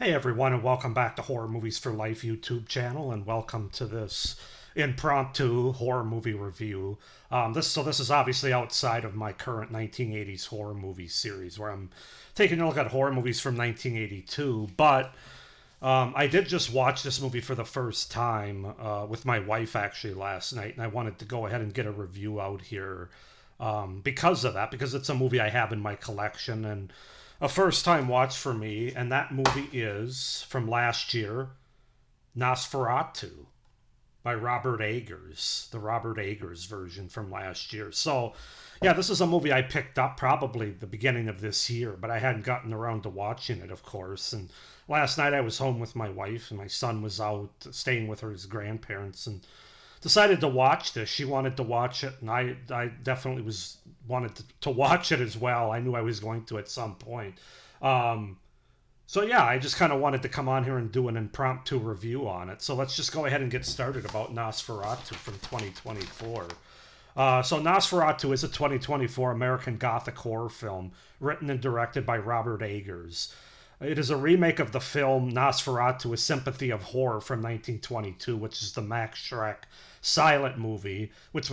Hey everyone, and welcome back to Horror Movies for Life YouTube channel, and welcome to this impromptu horror movie review. This is obviously outside of my current 1980s horror movie series, where I'm taking a look at horror movies from 1982. But I did just watch this movie for the first time with my wife actually last night, and I wanted to go ahead and get a review out here because of that, because it's a movie I have in my collection and a first time watch for me, and that movie is from last year, Nosferatu by Robert Eggers, the Robert Eggers version from last year. So, yeah, this is a movie I picked up probably the beginning of this year, but I hadn't gotten around to watching it, of course. And last night I was home with my wife, and my son was out staying with his grandparents, and decided to watch this. She wanted to watch it, and I definitely wanted to watch it as well. I knew I was going to at some point. Um, so yeah, I just kind of wanted to come on here and do an impromptu review on it. So let's just go ahead and get started about Nosferatu from 2024. So Nosferatu is a 2024 American Gothic horror film written and directed by Robert Eggers. It is a remake of the film Nosferatu, A Sympathy of Horror from 1922, which is the Max Schreck silent movie, which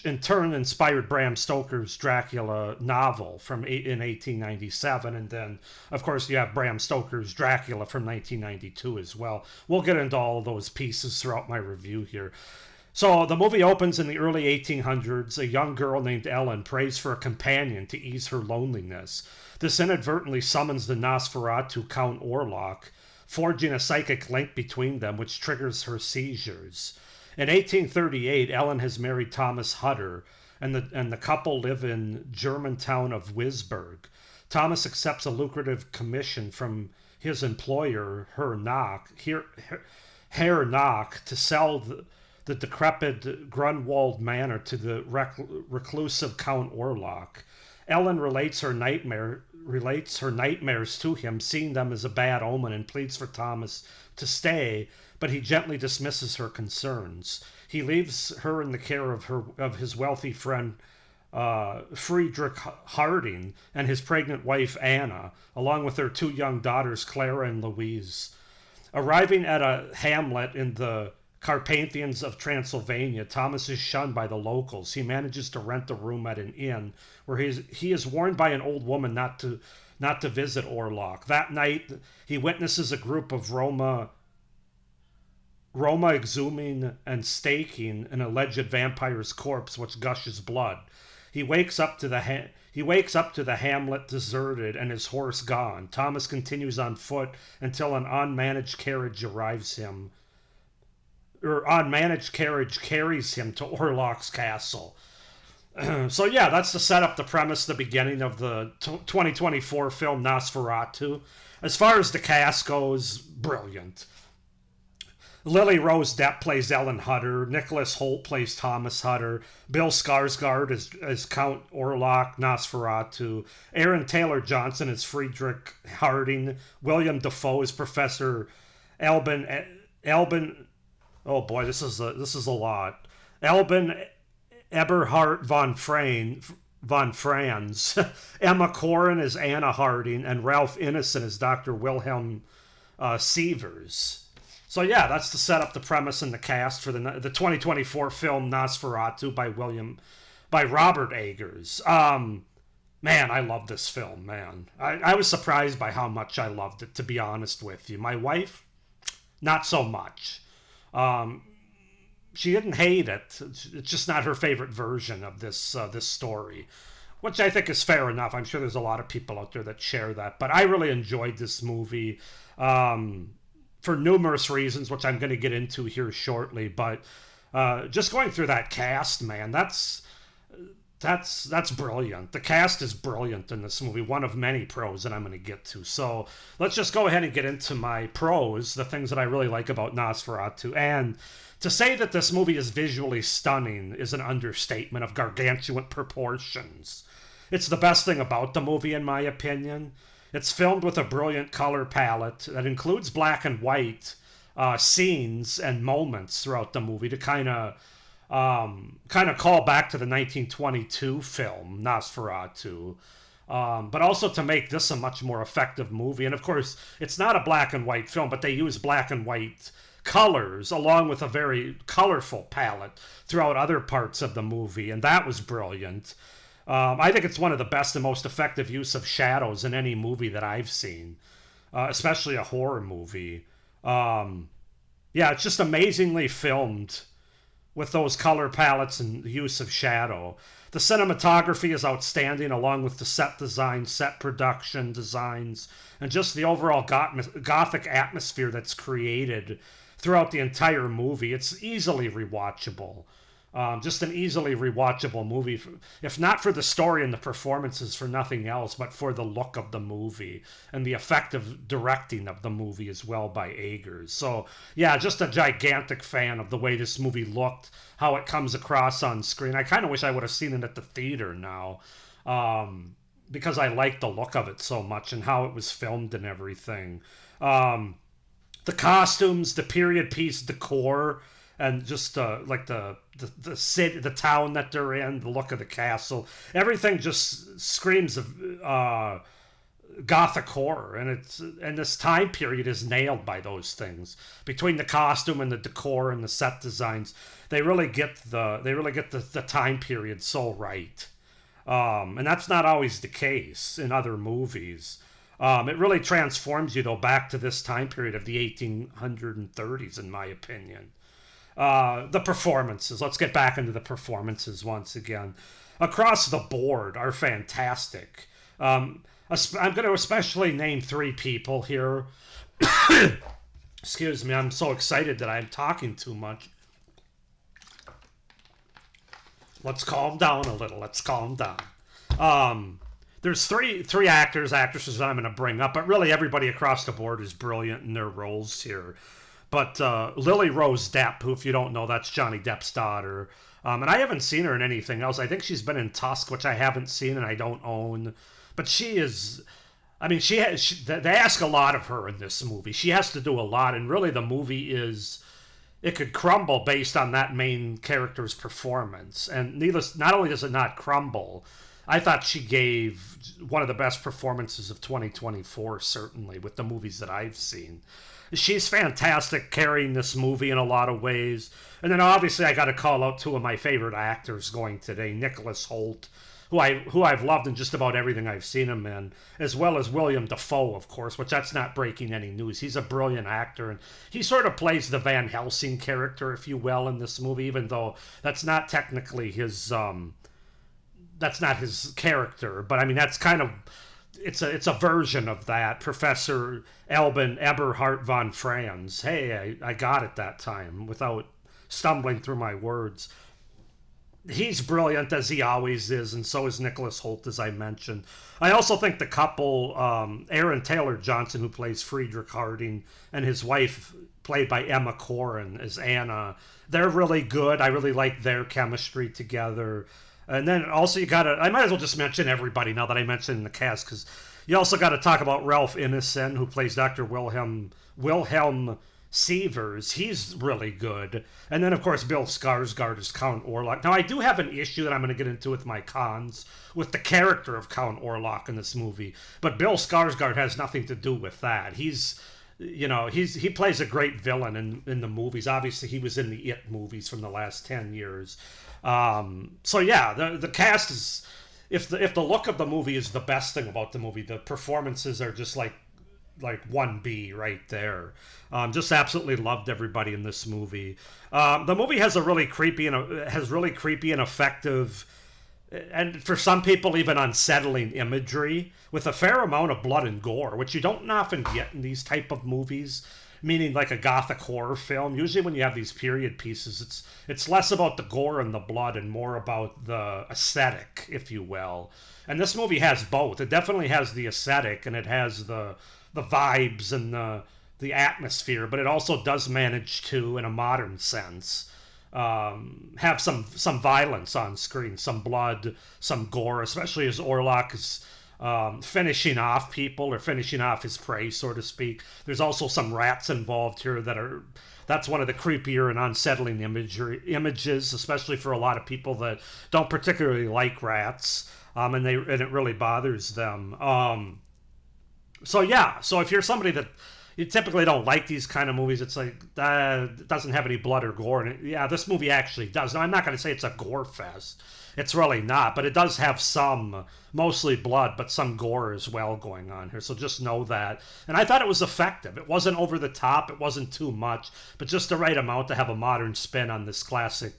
in turn inspired Bram Stoker's Dracula novel in 1897, and then of course you have Bram Stoker's Dracula from 1992 as well. We'll get into all of those pieces throughout my review here. So the movie opens in the early 1800s. A young girl named Ellen prays for a companion to ease her loneliness. This inadvertently summons the Nosferatu Count Orlok, forging a psychic link between them, which triggers her seizures. In 1838, Ellen has married Thomas Hutter, and the couple live in German town of Wisberg. Thomas accepts a lucrative commission from his employer, Herr Knock, to sell the decrepit Grunwald Manor to the reclusive Count Orlok. Ellen relates her nightmares to him, seeing them as a bad omen, and pleads for Thomas to stay, but he gently dismisses her concerns. He leaves her in the care of his wealthy friend Friedrich Harding and his pregnant wife Anna, along with their two young daughters Clara and Louise. Arriving at a hamlet in the Carpathians of Transylvania, Thomas is shunned by the locals. He manages to rent a room at an inn where he is warned by an old woman not to visit Orlok. That night, he witnesses a group of Roma exhuming and staking an alleged vampire's corpse, which gushes blood. He wakes up to the hamlet deserted and his horse gone. Thomas continues on foot until an unmanaged carriage carries him to Orlok's castle. So yeah, that's to set up the premise, the beginning of the 2024 film Nosferatu. As far as the cast goes, brilliant. Lily Rose Depp plays Ellen Hutter. Nicholas Hoult plays Thomas Hutter. Bill Skarsgård as Count Orlok Nosferatu. Aaron Taylor Johnson as Friedrich Harding. William Dafoe as Professor Albin. Oh boy, this is a lot. Albin Eberhard von Franz, Emma Corrin as Anna Harding, and Ralph Ineson as Dr. Wilhelm Sievers. So yeah, that's to set up the premise and the cast for the 2024 film Nosferatu by Robert Eggers. Man, I love this film, man. I was surprised by how much I loved it, to be honest with you. My wife, not so much. She didn't hate it. It's just not her favorite version of this story, which I think is fair enough. I'm sure there's a lot of people out there that share that, but I really enjoyed this movie for numerous reasons, which I'm going to get into here shortly. But just going through that cast, man, that's brilliant. The cast is brilliant in this movie. One of many pros that I'm going to get to. So let's just go ahead and get into my pros, the things that I really like about Nosferatu. And to say that this movie is visually stunning is an understatement of gargantuan proportions. It's the best thing about the movie, in my opinion. It's filmed with a brilliant color palette that includes black and white scenes and moments throughout the movie to kind of call back to the 1922 film Nosferatu. but also to make this a much more effective movie. And of course, it's not a black and white film, but they use black and white colors along with a very colorful palette throughout other parts of the movie, and that was brilliant. I think it's one of the best and most effective use of shadows in any movie that I've seen, especially a horror movie. Yeah, it's just amazingly filmed with those color palettes and the use of shadow. The cinematography is outstanding, along with the set design, set production designs, and just the overall gothic atmosphere that's created throughout the entire movie. It's easily rewatchable. Just an easily rewatchable movie, if not for the story and the performances, for nothing else, but for the look of the movie and the effective directing of the movie as well by Eggers. So, yeah, just a gigantic fan of the way this movie looked, how it comes across on screen. I kind of wish I would have seen it at the theater now, because I liked the look of it so much and how it was filmed and everything. The costumes, the period piece decor, and just like the city, the town that they're in, the look of the castle, everything just screams of gothic horror, and this time period is nailed by those things. Between the costume and the decor and the set designs, they really get the time period so right, and that's not always the case in other movies. It really transforms you though back to this time period of the 1830s, in my opinion. The performances. Let's get back into the performances once again. Across the board are fantastic. I'm going to especially name three people here. Excuse me, I'm so excited that I'm talking too much. Let's calm down a little. Let's calm down. There's three actors, actresses that I'm going to bring up, but really everybody across the board is brilliant in their roles here. But Lily Rose Depp, who, if you don't know, that's Johnny Depp's daughter. And I haven't seen her in anything else. I think she's been in Tusk, which I haven't seen and I don't own. But she is... I mean, they ask a lot of her in this movie. She has to do a lot, and really the movie is... It could crumble based on that main character's performance. And not only does it not crumble, I thought she gave one of the best performances of 2024, certainly, with the movies that I've seen. She's fantastic carrying this movie in a lot of ways. And then obviously I got to call out two of my favorite actors going today, Nicholas Hoult, who I've loved in just about everything I've seen him in, as well as William Dafoe, of course, which that's not breaking any news. He's a brilliant actor, and he sort of plays the Van Helsing character, if you will, in this movie, even though that's not technically his that's not his character. But I mean, that's kind of... It's a version of that. Professor Albin Eberhard von Franz. Hey, I got it that time without stumbling through my words. He's brilliant, as he always is, and so is Nicholas Hoult, as I mentioned. I also think the couple, Aaron Taylor Johnson, who plays Friedrich Harding, and his wife, played by Emma Corrin, as Anna, they're really good. I really like their chemistry together. And then also I might as well just mention everybody now that I mentioned the cast, because you also got to talk about Ralph Ineson, who plays Dr. Wilhelm Sievers. He's really good. And then, of course, Bill Skarsgård as Count Orlok. Now, I do have an issue that I'm going to get into with my cons with the character of Count Orlok in this movie, but Bill Skarsgård has nothing to do with that. He plays a great villain in the movies. Obviously, he was in the It movies from the last 10 years. So yeah, the cast is... If the look of the movie is the best thing about the movie, the performances are just like 1B right there. Just absolutely loved everybody in this movie. The movie has really creepy and effective, and for some people even unsettling imagery, with a fair amount of blood and gore, which you don't often get in these type of movies. Meaning like a gothic horror film. Usually when you have these period pieces, it's less about the gore and the blood and more about the aesthetic, if you will. And this movie has both. It definitely has the aesthetic and it has the vibes and the atmosphere, but it also does manage to, in a modern sense, have some violence on screen, some blood, some gore, especially as Orlok is finishing off people or finishing off his prey, so to speak. There's also some rats involved here that's one of the creepier and unsettling images, especially for a lot of people that don't particularly like rats. and it really bothers them. So yeah, so if you're somebody that you typically don't like these kind of movies, it's like it doesn't have any blood or gore, and yeah, this movie actually does. Now I'm not going to say it's a gore fest. It's really not, but it does have some, mostly blood, but some gore as well going on here. So just know that. And I thought it was effective. It wasn't over the top. It wasn't too much, but just the right amount to have a modern spin on this classic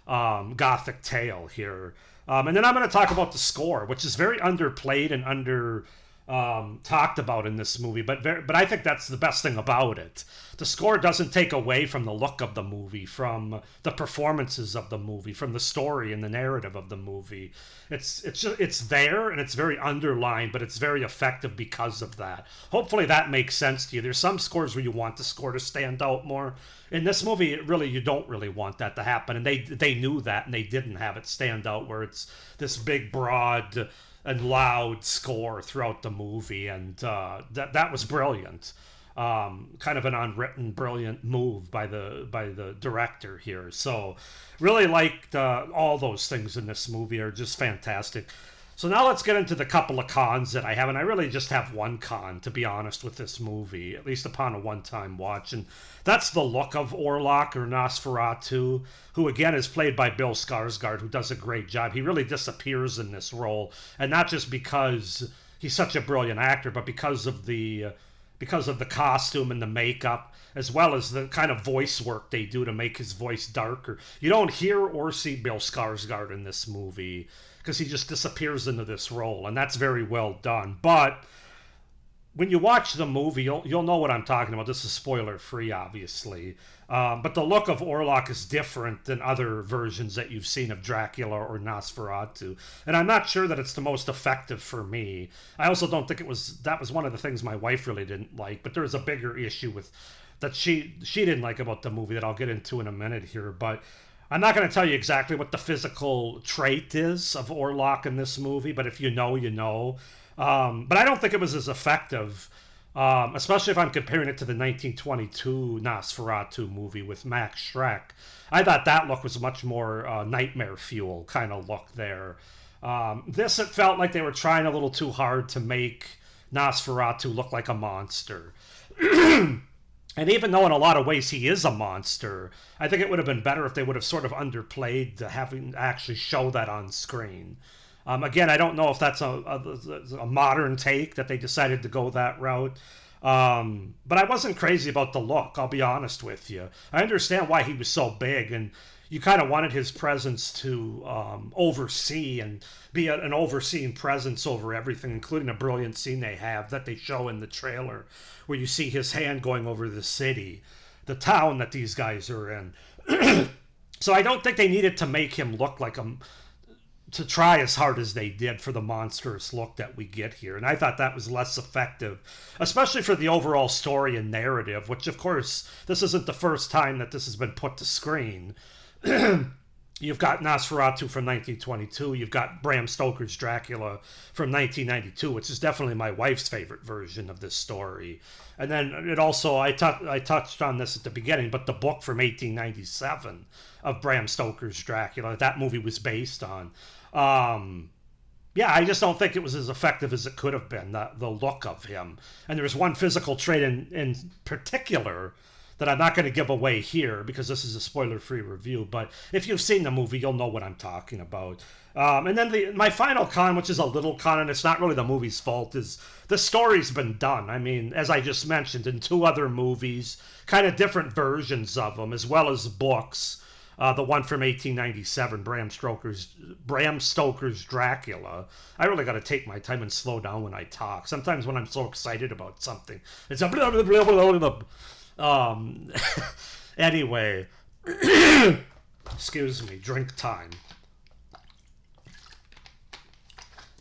Gothic tale here. And then I'm going to talk about the score, which is very underplayed and under talked about in this movie, but I think that's the best thing about it. The score doesn't take away from the look of the movie, from the performances of the movie, from the story and the narrative of the movie. It's there and it's very underlined, but it's very effective because of that. Hopefully that makes sense to you. There's some scores where you want the score to stand out more. In this movie, you don't really want that to happen, and they knew that, and they didn't have it stand out where it's this big, broad and loud score throughout the movie, and that was brilliant. Kind of an unwritten, brilliant move by the director here. So, really liked all those things in this movie are just fantastic. So now let's get into the couple of cons that I have, and I really just have one con, to be honest, with this movie, at least upon a one-time watch, and that's the look of Orlok, or Nosferatu, who again is played by Bill Skarsgård, who does a great job. He really disappears in this role, and not just because he's such a brilliant actor, but because of the costume and the makeup, as well as the kind of voice work they do to make his voice darker. You don't hear or see Bill Skarsgård in this movie because he just disappears into this role, and that's very well done. But when you watch the movie, you'll know what I'm talking about. This is spoiler free, obviously. But the look of Orlok is different than other versions that you've seen of Dracula or Nosferatu, and I'm not sure that it's the most effective for me. I also don't think that was one of the things my wife really didn't like. But there's a bigger issue with that she didn't like about the movie that I'll get into in a minute here. But I'm not going to tell you exactly what the physical trait is of Orlok in this movie, but if you know, you know. But I don't think it was as effective, especially if I'm comparing it to the 1922 Nosferatu movie with Max Schreck. I thought that look was much more nightmare fuel kind of look there. This, it felt like they were trying a little too hard to make Nosferatu look like a monster. And even though in a lot of ways he is a monster, I think it would have been better if they would have sort of underplayed to having actually show that on screen. Again, I don't know if that's a modern take that they decided to go that route. But I wasn't crazy about the look, I'll be honest with you. I understand why he was so big, and you kind of wanted his presence to oversee and be an overseeing presence over everything, including a brilliant scene they have that they show in the trailer where you see his hand going over the city, the town that these guys are in. So I don't think they needed to make him look like to try as hard as they did for the monstrous look that we get here. And I thought that was less effective, especially for the overall story and narrative, which, of course, this isn't the first time that this has been put to screen. You've got Nosferatu from 1922. You've got Bram Stoker's Dracula from 1992, which is definitely my wife's favorite version of this story. And then it also, I touched on this at the beginning, but the book from 1897 of Bram Stoker's Dracula, that movie was based on. Yeah, I just don't think it was as effective as it could have been, the look of him. And there's one physical trait in particular that I'm not going to give away here because this is a spoiler-free review, but if you've seen the movie, you'll know what I'm talking about. And then my final con, which is a little con, and it's not really the movie's fault, is the story's been done. I mean, as I just mentioned, in 2 other movies, kind of different versions of them, as well as books. The one from 1897, Bram Stoker's Dracula. I really got to take my time and slow down when I talk. Sometimes when I'm so excited about something, it's a blah, blah, blah, blah, blah. Anyway, excuse me, drink time.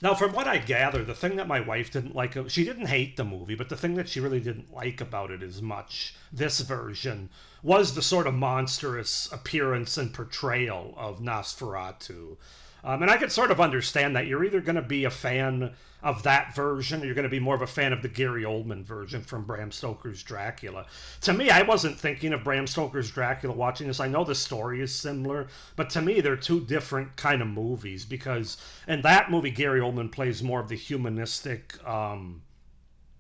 Now, from what I gather, the thing that my wife didn't like, she didn't hate the movie, but the thing that she really didn't like about it as much, this version, was the sort of monstrous appearance and portrayal of Nosferatu. And I could sort of understand that. You're either going to be a fan of that version, or you're going to be more of a fan of the Gary Oldman version from Bram Stoker's Dracula. To me, I wasn't thinking of Bram Stoker's Dracula watching this. I know the story is similar, but to me, they're two different kind of movies, because in that movie, Gary Oldman plays more of the humanistic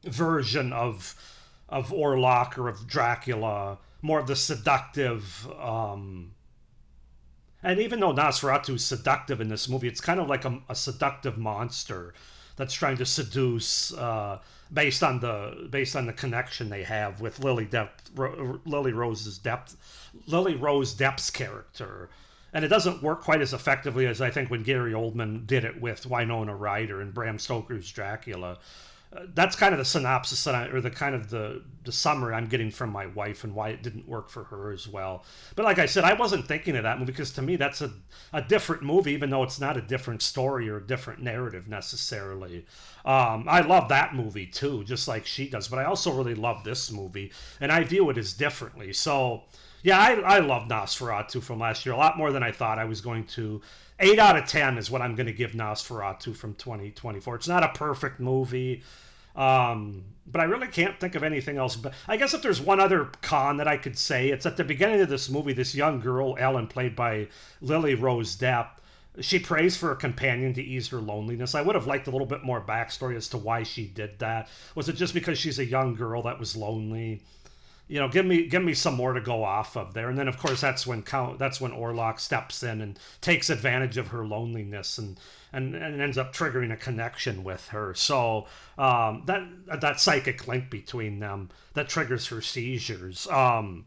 version of Orlok or of Dracula, more of the seductive. And even though Nosferatu is seductive in this movie, it's kind of like a seductive monster that's trying to seduce based on the connection they have with Lily Rose Depp's character. And it doesn't work quite as effectively as I think when Gary Oldman did it with Winona Ryder and Bram Stoker's Dracula. That's kind of the synopsis or the kind of the summary I'm getting from my wife, and why it didn't work for her as well. But like I said, I wasn't thinking of that movie, because to me that's a different movie, even though it's not a different story or a different narrative necessarily. I love that movie too, just like she does, but I also really love this movie, and I view it as differently. So yeah, I love Nosferatu from last year a lot more than I thought I was going to. 8 out of 10 is what I'm going to give Nosferatu from 2024. It's not a perfect movie, but I really can't think of anything else. But I guess if there's one other con that I could say, it's at the beginning of this movie, this young girl, Ellen, played by Lily Rose Depp, she prays for a companion to ease her loneliness. I would have liked a little bit more backstory as to why she did that. Was it just because she's a young girl that was lonely? You know, give me some more to go off of there. And then of course that's when Orlok steps in and takes advantage of her loneliness and ends up triggering a connection with her. So that psychic link between them that triggers her seizures. So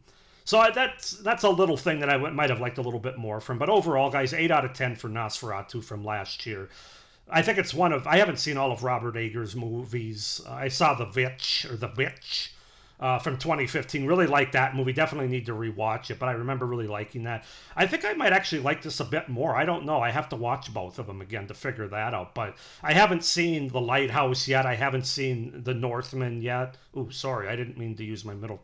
that's a little thing that I might have liked a little bit more from. But overall, guys, 8 out of 10 for Nosferatu from last year. I think it's I haven't seen all of Robert Eggers' movies. I saw The Witch from 2015. Really liked that movie. Definitely need to rewatch it, but I remember really liking that. I think I might actually like this a bit more. I don't know. I have to watch both of them again to figure that out. But I haven't seen The Lighthouse yet. I haven't seen The Northman yet. Ooh, sorry. I didn't mean to use my middle.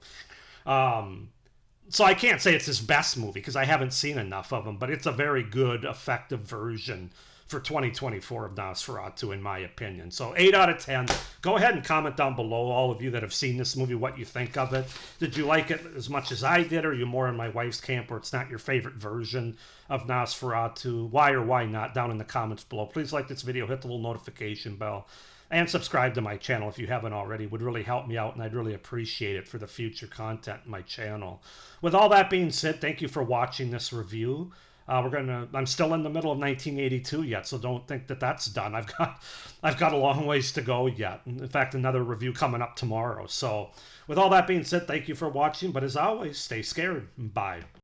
So I can't say it's his best movie because I haven't seen enough of them, but it's a very good, effective version for 2024 of Nosferatu, in my opinion. So 8 out of 10. Go ahead and comment down below, all of you that have seen this movie, what you think of it. Did you like it as much as I did, or are you more in my wife's camp where it's not your favorite version of Nosferatu? Why or why not? Down in the comments below. Please like this video, hit the little notification bell, and subscribe to my channel if you haven't already. It would really help me out, and I'd really appreciate it for the future content in my channel. With all that being said, thank you for watching this review. I'm still in the middle of 1982 yet, so don't think that that's done. I've got a long ways to go yet. In fact, another review coming up tomorrow. So with all that being said, thank you for watching. But as always, stay scared. Bye.